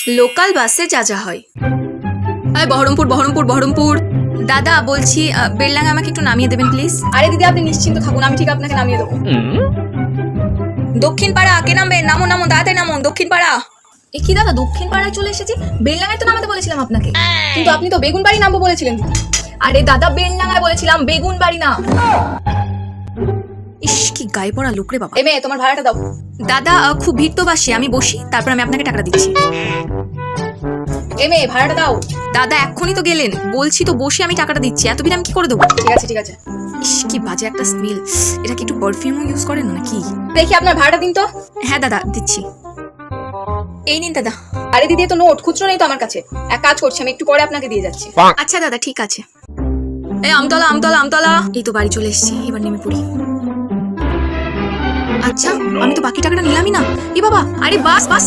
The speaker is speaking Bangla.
লোকাল বাসে যা যা হয়। বহরমপুর বহরমপুর বহরমপুর। দাদা বলছি বেলডাঙ্গা আমাকে একটু নামিয়ে দেবেন প্লিজ। আরে দিদি আপনি নিশ্চিন্ত থাকুন, আমি ঠিক আপনাকে নামিয়ে দেবো। দক্ষিণ পাড়া কে নামবে? নামো নামো তাড়াতাড়ি নামো, দক্ষিণ পাড়া। এ কি দাদা, দক্ষিণ পাড়ায় চলে এসেছি? বেলডাঙ্গায় তো নামাতে বলেছিলাম আপনাকে, কিন্তু আপনি তো বেগুন বাড়ি নামবো বলেছিলেন। আরে দাদা বেলডাঙ্গায় বলেছিলাম, বেগুন বাড়ি না। ইস কি গায়ে পড়া লোক রে বাবা। এ মেয়ে, তোমার ভাড়াটা দাও। দাদা খুব ভিড় তো বাসে, আমি বসি, তারপর আমি আপনাকে টাকা দিচ্ছি। এ মেয়ে, ভাড়াটা দাও। দাদা এক্ষুনি তো গেলেন, বলছি তো বসে আমি টাকাটা দিচ্ছি, এত ভিড় আমি কি করে দেবো? ঠিক আছে ঠিক আছে। ইস কি বাজে একটা স্মেল। এটা কি একটু পারফিউমও ইউজ করেন নাকি? দেখি আপনার ভাড়াটা দিন তো। হ্যাঁ দাদা দিচ্ছি, এই নিন দাদা। আরে দিদি, তো নোট খুচরো নেই তো আমার কাছে। এক কাজ করছি, আমি একটু পরে আপনাকে দিয়ে যাচ্ছি। আচ্ছা দাদা ঠিক আছে। এই আমতলা আমতলা আমতলা। এই তো বাড়ি চলে এসেছি, এবার নেমে পড়ি। আচ্ছা আমি তো বাকি টাকাটা নিলামই না। এ বাবা, আরে বাস বাস।